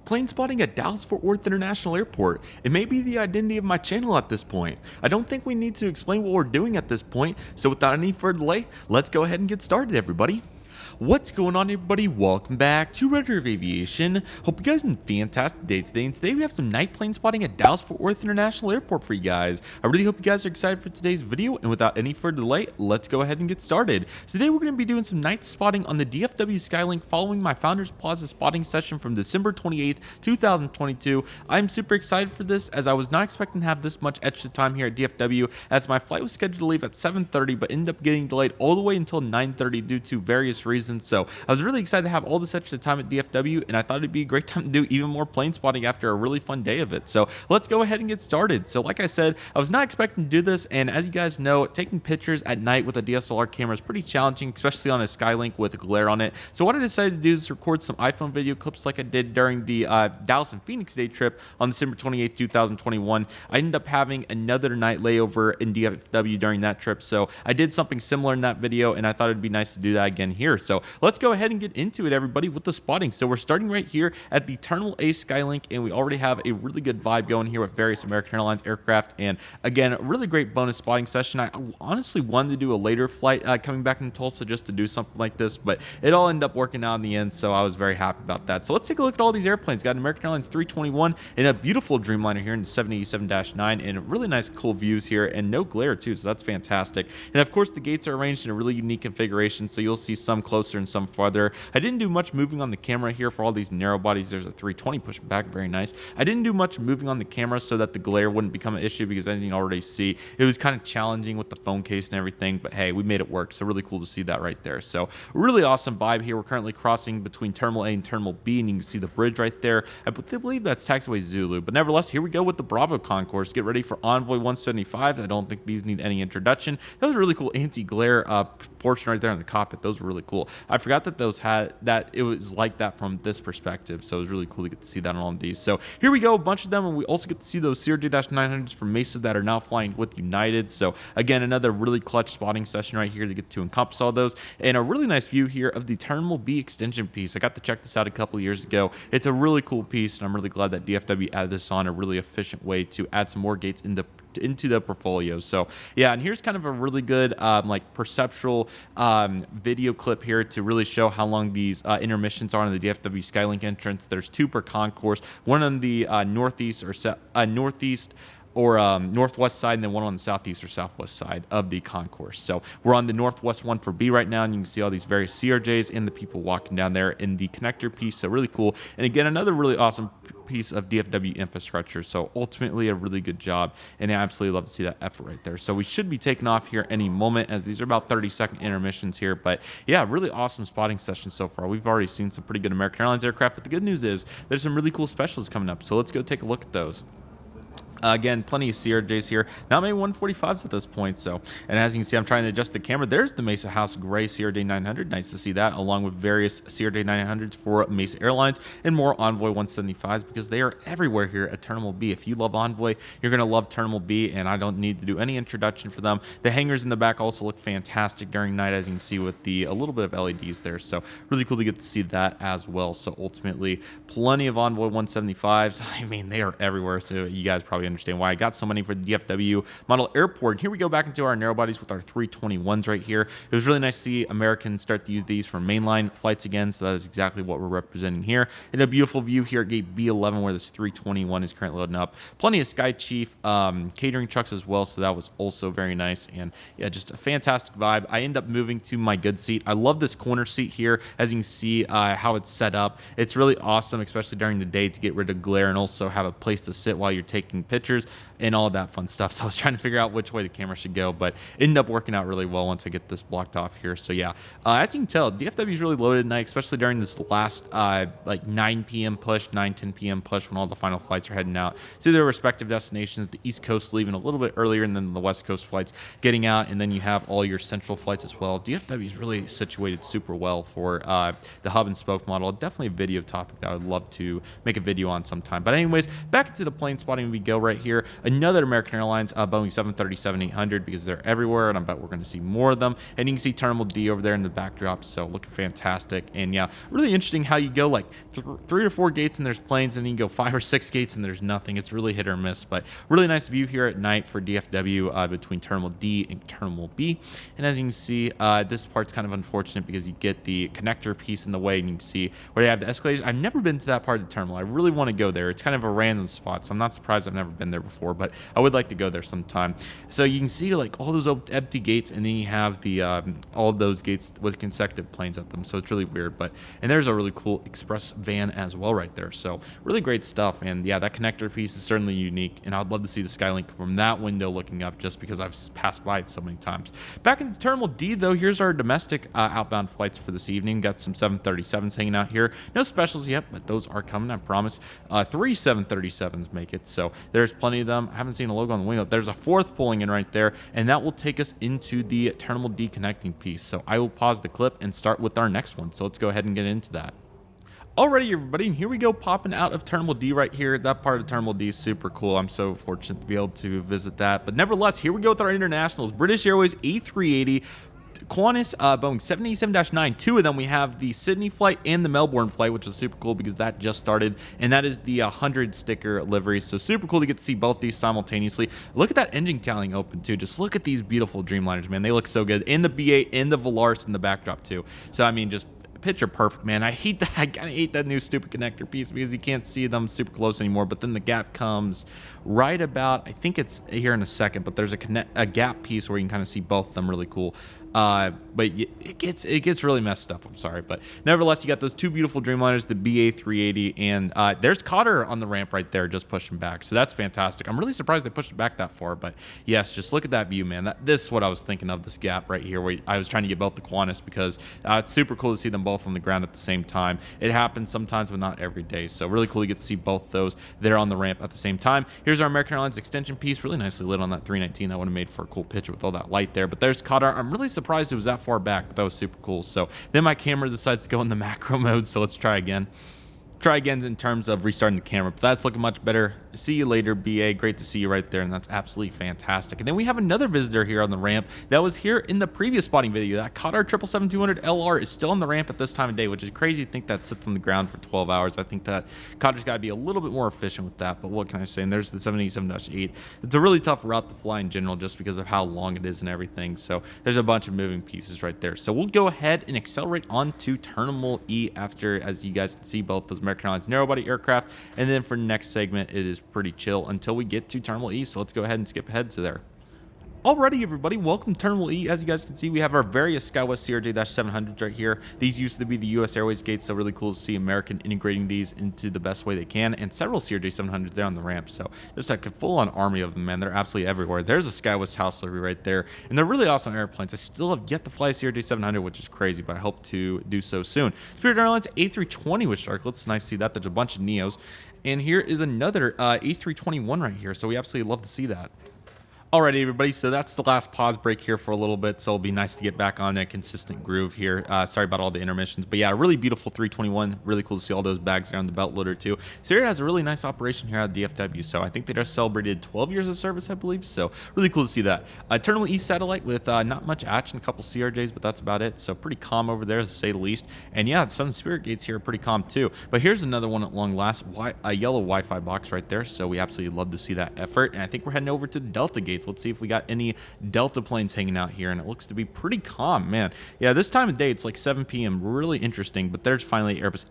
plane spotting at Dallas-Fort Worth International Airport. It may be the identity of my channel at this point. I don't think we need to explain what we're doing at this point, so without any further delay, let's go ahead and get started, everybody. What's going on, everybody? Welcome back to Redriveraviation. Hope you guys are in a fantastic day today, and today we have some night plane spotting at Dallas-Fort Worth International Airport for you guys. I really hope you guys are excited for today's video, and without any further delay, let's go ahead and get started. So today we're going to be doing some night spotting on the DFW Skylink following my Founders Plaza spotting session from December 28th, 2022. I'm super excited for this, as I was not expecting to have this much extra time here at DFW, as my flight was scheduled to leave at 7:30, but ended up getting delayed all the way until 9:30 due to various reasons. So I was really excited to have all this extra time at DFW, and I thought it'd be a great time to do even more plane spotting after a really fun day of it. So let's go ahead and get started. So like I said, I was not expecting to do this, and as you guys know, taking pictures at night with a DSLR camera is pretty challenging, especially on a Skylink with glare on it. So what I decided to do is record some iPhone video clips like I did during the Dallas and Phoenix day trip on December 28th, 2021. I ended up having another night layover in DFW during that trip, so I did something similar in that video, and I thought it'd be nice to do that again here. So let's go ahead and get into it, everybody, with the spotting. So we're starting right here at the Terminal A Skylink, and we already have a really good vibe going here with various American Airlines aircraft, and again, a really great bonus spotting session. I honestly wanted to do a later flight coming back in Tulsa just to do something like this, but it all ended up working out in the end, so I was very happy about that. So let's take a look at all these airplanes. Got an American Airlines 321 and a beautiful Dreamliner here in the 787-9, and really nice cool views here, and no glare too, so that's fantastic. And of course, the gates are arranged in a really unique configuration, so you'll see some closer and some farther. I didn't do much moving on the camera here for all these narrow bodies. There's a 320 pushing back, very nice. I didn't do much moving on the camera so that the glare wouldn't become an issue, because as you can already see, it was kind of challenging with the phone case and everything, but hey, we made it work, so really cool to see that right there. So really awesome vibe here. We're currently crossing between Terminal A and Terminal B, and you can see the bridge right there. I believe that's Taxiway Zulu, but nevertheless, here we go with the Bravo concourse. Get ready for Envoy 175. I don't think these need any introduction. That was a really cool anti-glare portion right there in the cockpit. Those were really cool. I forgot that those had that it was like that from this perspective, so it was really cool to get to see that on all of these. So here we go, a bunch of them, and we also get to see those CRJ-900s from Mesa that are now flying with United. So again, another really clutch spotting session right here to get to encompass all those, and a really nice view here of the Terminal B extension piece. I got to check this out a couple of years ago. It's a really cool piece, and I'm really glad that DFW added this on a really efficient way to add some more gates into the portfolio. So yeah, and here's kind of a really good like perceptual video clip here to really show how long these intermissions are on the DFW Skylink entrance. There's two per concourse, one on the northeast or northwest side, and then one on the southeast or southwest side of the concourse. So we're on the northwest one for B right now, and you can see all these various CRJs and the people walking down there in the connector piece. So really cool. And again, another really awesome piece of DFW infrastructure. So ultimately a really good job, and I absolutely love to see that effort right there. So we should be taking off here any moment, as these are about 30-second intermissions here. But yeah, really awesome spotting session so far. We've already seen some pretty good American Airlines aircraft, but the good news is there's some really cool specials coming up. So let's go take a look at those. Again, plenty of CRJs here, not many 145s at this point. So, and as you can see, I'm trying to adjust the camera. There's the Mesa House Gray CRJ-900. Nice to see that, along with various CRJ-900s for Mesa Airlines and more Envoy 175s, because they are everywhere here at Terminal B. If you love Envoy, you're going to love Terminal B, and I don't need to do any introduction for them. The hangars in the back also look fantastic during night, as you can see with the a little bit of LEDs there. So really cool to get to see that as well. So ultimately, plenty of Envoy 175s. I mean, they are everywhere, so you guys probably understand why I got so many for the DFW model airport. Here we go back into our narrow bodies with our 321s right here. It was really nice to see Americans start to use these for mainline flights again, so that is exactly what we're representing here. And a beautiful view here at gate B11 where this 321 is currently loading up. Plenty of Sky Chief catering trucks as well, so that was also very nice. And yeah, just a fantastic vibe. I end up moving to my good seat. I love this corner seat here, as you can see how it's set up. It's really awesome, especially during the day, to get rid of glare and also have a place to sit while you're taking pictures and all of that fun stuff. So I was trying to figure out which way the camera should go, but it ended up working out really well once I get this blocked off here. So yeah, as you can tell, DFW is really loaded at night, especially during this last like 9 p.m. push, 10 p.m. push, when all the final flights are heading out to their respective destinations. The East Coast leaving a little bit earlier, and then the West Coast flights getting out, and then you have all your central flights as well. DFW is really situated super well for the hub and spoke model. Definitely a video topic that I would love to make a video on sometime. But anyways, back into the plane spotting we go. right here. Another American Airlines Boeing 737-800 because they're everywhere, and I bet we're going to see more of them. And you can see Terminal D over there in the backdrop, so looking fantastic. And yeah, really interesting how you go like 3 or 4 gates and there's planes, and then you go 5 or 6 gates and there's nothing. It's really hit or miss, but really nice view here at night for DFW between Terminal D and Terminal B. And as you can see, this part's kind of unfortunate because you get the connector piece in the way, and you can see where they have the escalators. I've never been to that part of the terminal. I really want to go there. It's kind of a random spot, so I'm not surprised I've never been there before, but I would like to go there sometime. So you can see like all those empty gates, and then you have the all of those gates with consecutive planes at them, so it's really weird. But and there's a really cool express van as well right there, so really great stuff. And yeah, that connector piece is certainly unique, and I'd love to see the Skylink from that window looking up, just because I've passed by it so many times. Back in Terminal D though, here's our domestic outbound flights for this evening. Got some 737s hanging out here. No specials yet, but those are coming, I promise. 3 737s make it, so there's plenty of them. I haven't seen a logo on the wing. There's a 4th pulling in right there, and that will take us into the Terminal D connecting piece. So I will pause the clip and start with our next one. So let's go ahead and get into that. Alrighty, everybody, and here we go, popping out of Terminal D right here. That part of Terminal D is super cool. I'm so fortunate to be able to visit that. But nevertheless, here we go with our internationals. British Airways A380, Qantas Boeing 787-9, 2 of them. We have the Sydney flight and the Melbourne flight, which is super cool because that just started, and that is the 100 sticker livery. So super cool to get to see both these simultaneously. Look at that engine cowling open too. Just look at these beautiful Dreamliners, man. They look so good. And the BA and the Volaris in the backdrop too. So I mean, just picture perfect, man. I hate that. I kind of hate that new stupid connector piece because you can't see them super close anymore. But then the gap comes right about, I think it's here in a second, but there's a gap piece where you can kind of see both of them. Really cool. But it gets really messed up. I'm sorry, but nevertheless, you got those 2 beautiful Dreamliners, the BA380, and there's Qatar on the ramp right there, just pushing back. So that's fantastic. I'm really surprised they pushed it back that far, but yes, just look at that view, man. This is what I was thinking of, this gap right here, where I was trying to get both the Qantas because it's super cool to see them both on the ground at the same time. It happens sometimes, but not every day. So really cool to get to see both those there on the ramp at the same time. Here's our American Airlines extension piece, really nicely lit on that 319. That would have made for a cool picture with all that light there. But there's Qatar. I'm really surprised it was that far back, but that was super cool. So then my camera decides to go in the macro mode, so let's try again. Try again in terms of restarting the camera, but that's looking much better. See you later, BA. Great to see you right there, and that's absolutely fantastic. And then we have another visitor here on the ramp that was here in the previous spotting video. That Qatar 777-200 LR is still on the ramp at this time of day, which is crazy to think that sits on the ground for 12 hours. I think that Qatar's got to be a little bit more efficient with that, but what can I say? And there's the 787-8. It's a really tough route to fly in general just because of how long it is and everything. So there's a bunch of moving pieces right there. So we'll go ahead and accelerate on to Terminal E after, as you guys can see, both those American Airlines narrow-body aircraft, and then for the next segment, it is pretty chill until we get to Terminal E, so let's go ahead and skip ahead to there. Alrighty, everybody, welcome to Terminal E. As you guys can see, we have our various SkyWest CRJ-700s right here. These used to be the US Airways gates, so really cool to see American integrating these into the best way they can, and several CRJ-700s there on the ramp, so just like a full-on army of them, man. They're absolutely everywhere. There's a SkyWest house livery right there, and they're really awesome airplanes. I still have yet to fly a CRJ-700, which is crazy, but I hope to do so soon. Spirit Airlines A320 with Sharklets. It's nice to see that. There's a bunch of Neos, and here is another A321 right here, so we absolutely love to see that. Alrighty, everybody, so that's the last pause break here for a little bit, so it'll be nice to get back on a consistent groove here. Sorry about all the intermissions, but yeah, really beautiful 321. Really cool to see all those bags there on the belt loader too. Spirit has a really nice operation here at DFW, so I think they just celebrated 12 years of service, I believe, so really cool to see that. Terminal E satellite with not much action, a couple CRJs, but that's about it, so pretty calm over there, to say the least. And yeah, some Spirit gates here are pretty calm too. But here's another one at long last, a yellow Wi-Fi box right there, so we absolutely love to see that effort. And I think we're heading over to the Delta gates. Let's see if we got any Delta planes hanging out here, and it looks to be pretty calm, man. Yeah, this time of day, it's like 7 p.m. Really interesting, but there's finally Airbus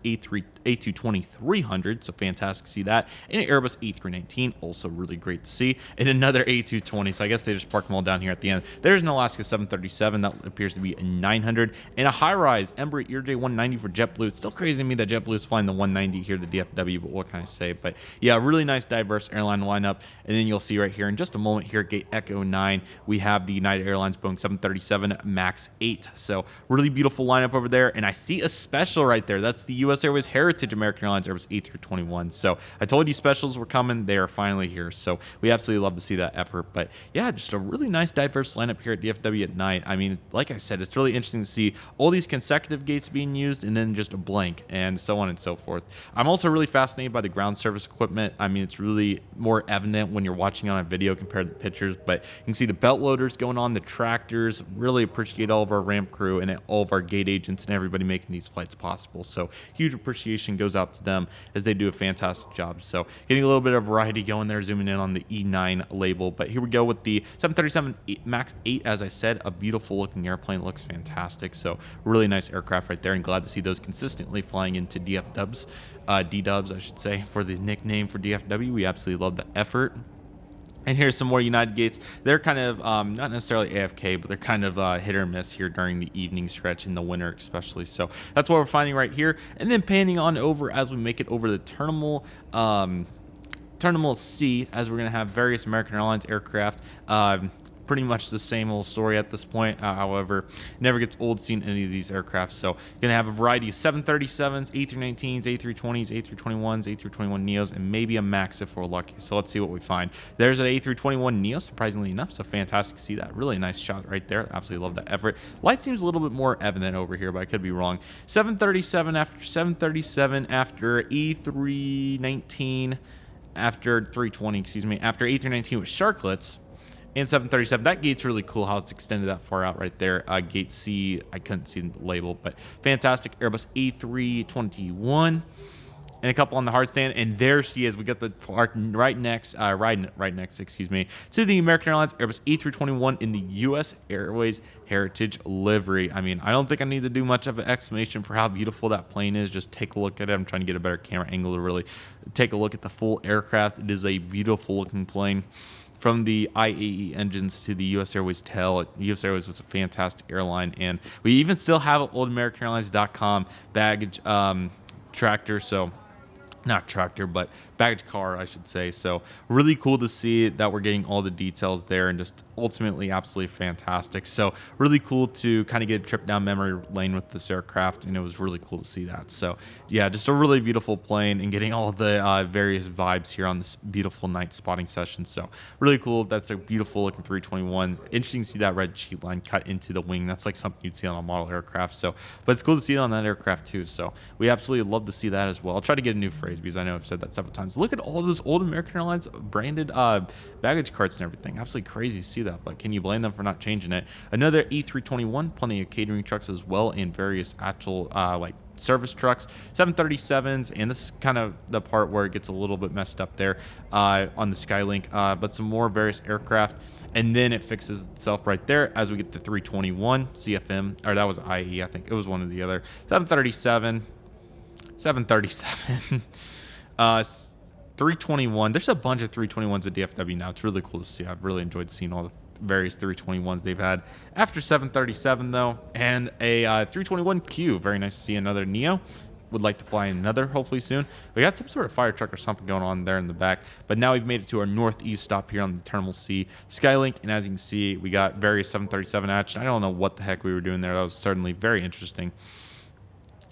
A220-300, so fantastic to see that. And an Airbus A319, also really great to see. And another A220, so I guess they just parked them all down here at the end. There's an Alaska 737, that appears to be a 900, and a high-rise Embraer ERJ-190 for JetBlue. It's still crazy to me that JetBlue is flying the 190 here to DFW, but what can I say? But yeah, really nice diverse airline lineup. And then you'll see right here in just a moment here, Whiskey Echo 9, we have the United Airlines Boeing 737 MAX 8. So really beautiful lineup over there. And I see a special right there. That's the U.S. Airways Heritage American Airlines Airbus A321. So I told you specials were coming. They are finally here. So we absolutely love to see that effort. But yeah, just a really nice diverse lineup here at DFW at night. I mean, like I said, it's really interesting to see all these consecutive gates being used and then just a blank and so on and so forth. I'm also really fascinated by the ground service equipment. I mean, it's really more evident when you're watching on a video compared to the pictures, but you can see the belt loaders going on, the tractors. Really appreciate all of our ramp crew and all of our gate agents and everybody making these flights possible. So huge appreciation goes out to them as they do a fantastic job. So getting a little bit of variety going there, zooming in on the E9 label. But here we go with the 737 MAX 8. As I said, a beautiful looking airplane, looks fantastic. So really nice aircraft right there, and glad to see those consistently flying into DFWs, D-dubs, I should say, for the nickname for DFW. We absolutely love the effort. And here's some more United gates. They're kind of not necessarily AFK, but they're kind of hit or miss here during the evening stretch in the winter especially. So that's what we're finding right here. And then panning on over as we make it over the terminal C, as we're going to have various American Airlines aircraft. Pretty much the same old story at this point. However, never gets old seeing any of these aircraft. So going to have a variety of 737s, A319s, A320s, A321s, A321neos, and maybe a MAX if we're lucky. So let's see what we find. There's an A321neo, surprisingly enough. So fantastic to see that. Really nice shot right there. Absolutely love that effort. Light seems a little bit more evident over here, but I could be wrong. 737 after E319, after 320, excuse me, after A319 with Sharklets. And 737, that gate's really cool how it's extended that far out right there. Gate C, I couldn't see the label, but fantastic. Airbus A321, and a couple on the hard stand. And there she is. We got the park right next, excuse me, to the American Airlines Airbus A321 in the U.S. Airways Heritage livery. I mean, I don't think I need to do much of an explanation for how beautiful that plane is. Just take a look at it. I'm trying to get a better camera angle to really take a look at the full aircraft. It is a beautiful looking plane. From the IAE engines to the U.S. Airways tail, U.S. Airways was a fantastic airline, and we even still have an old AmericanAirlines.com baggage tractor, so not tractor, but baggage car, I should say. So really cool to see that we're getting all the details there, and just ultimately absolutely fantastic. So really cool to kind of get a trip down memory lane with this aircraft, and it was really cool to see that. So yeah, just a really beautiful plane, and getting all of the various vibes here on this beautiful night spotting session. So really cool. That's a beautiful looking 321. Interesting to see that red sheet line cut into the wing. That's like something you'd see on a model aircraft. So, but it's cool to see it on that aircraft too. So we absolutely love to see that as well. I'll try to get a new phrase because I know I've said that several times. Look at all those old American Airlines branded baggage carts and everything. Absolutely crazy to see that, but can you blame them for not changing it? Another E321, plenty of catering trucks as well, and various actual like service trucks, 737s, and this is kind of the part where it gets a little bit messed up there on the Skylink, but some more various aircraft, and then it fixes itself right there as we get the 321 CFM, or that was IE, I think it was one or the other. 737 321. There's a bunch of 321s at DFW now. It's really cool to see. I've really enjoyed seeing all the various 321s they've had after 737 though, and a 321Q. Very nice to see another Neo. Would like to fly another hopefully soon. We got some sort of fire truck or something going on there in the back, but now we've made it to our northeast stop here on the Terminal C Skylink, and as you can see, we got various 737 action. I don't know what the heck we were doing there. That was certainly very interesting.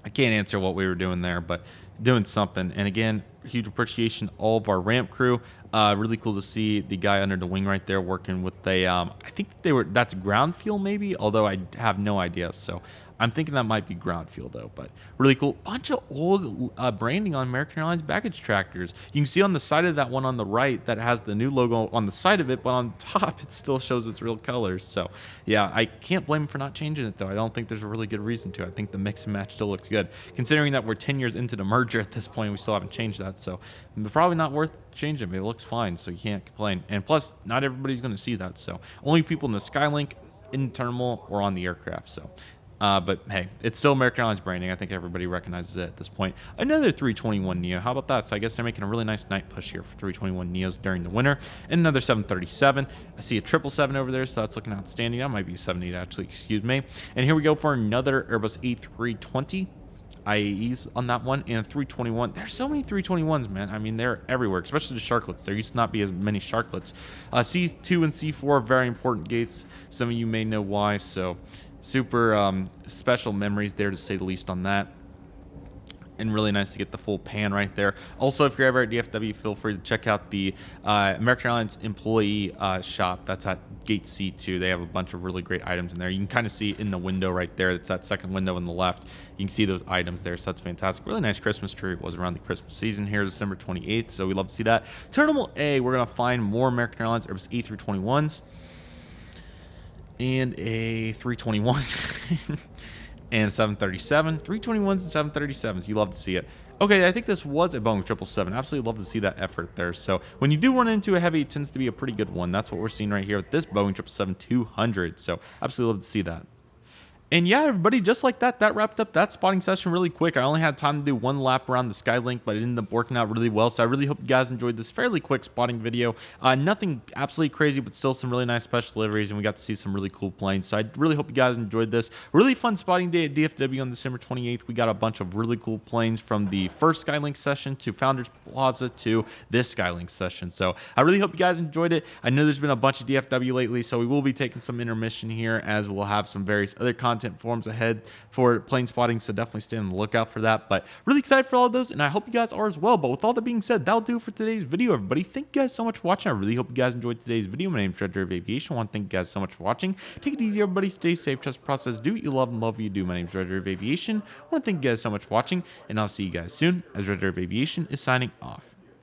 I can't answer what we were doing there, but doing something. And again, huge appreciation to all of our ramp crew. Really cool to see the guy under the wing right there working with a I think that's ground fuel maybe, although I have no idea. So I'm thinking that might be ground fuel though, but really cool. Bunch of old branding on American Airlines baggage tractors. You can see on the side of that one on the right that has the new logo on the side of it, but on top it still shows its real colors. So yeah, I can't blame him for not changing it though. I don't think there's a really good reason to. I think the mix and match still looks good, considering that we're 10 years into the merger at this point. We still haven't changed that, so probably not worth changing. It looks fine, so you can't complain. And plus, not everybody's going to see that, so only people in the Skylink, in the terminal, or on the aircraft. So but hey, it's still American Airlines branding. I think everybody recognizes it at this point. Another 321 Neo. How about that? So I guess they're making a really nice night push here for 321 Neos during the winter. And another 737. I see a 777 over there, so that's looking outstanding. That might be a 78 actually, excuse me. And here we go for another Airbus A320. IAEs on that one, and 321. There's so many 321s, man. I mean, they're everywhere, especially the Sharklets. There used to not be as many Sharklets. C2 and C4 are very important gates. Some of you may know why, so super special memories there, to say the least, on that. And really nice to get the full pan right there. Also, if you're ever at DFW, feel free to check out the American Airlines employee shop. That's at Gate C2. They have a bunch of really great items in there. You can kind of see in the window right there. It's that second window on the left. You can see those items there, so that's fantastic. Really nice Christmas tree. It was around the Christmas season here, December 28th, so we love to see that. Terminal A, we're going to find more American Airlines Airbus A321s and a 321. And 737, 321s and 737s. You love to see it. Okay, I think this was a Boeing 777. Absolutely love to see that effort there. So when you do run into a heavy, it tends to be a pretty good one. That's what we're seeing right here with this Boeing 777-200. So absolutely love to see that. And yeah, everybody, just like that, that wrapped up that spotting session really quick. I only had time to do one lap around the Skylink, but it ended up working out really well. So I really hope you guys enjoyed this fairly quick spotting video. Nothing absolutely crazy, but still some really nice special deliveries, and we got to see some really cool planes. So I really hope you guys enjoyed this. Really fun spotting day at DFW on December 28th. We got a bunch of really cool planes from the first Skylink session to Founders Plaza to this Skylink session. So I really hope you guys enjoyed it. I know there's been a bunch of DFW lately, so we will be taking some intermission here, as we'll have some various other content forums ahead for plane spotting, so definitely stay on the lookout for that. But really excited for all of those, and I hope you guys are as well. But with all that being said, that'll do it for today's video, everybody. Thank you guys so much for watching. I really hope you guys enjoyed today's video. My name is Redriveraviation. I want to thank you guys so much for watching. Take it easy, everybody. Stay safe, trust the process, do what you love, and love what you do. My name is Redriveraviation. I want to thank you guys so much for watching, and I'll see you guys soon, as Redriveraviation is signing off.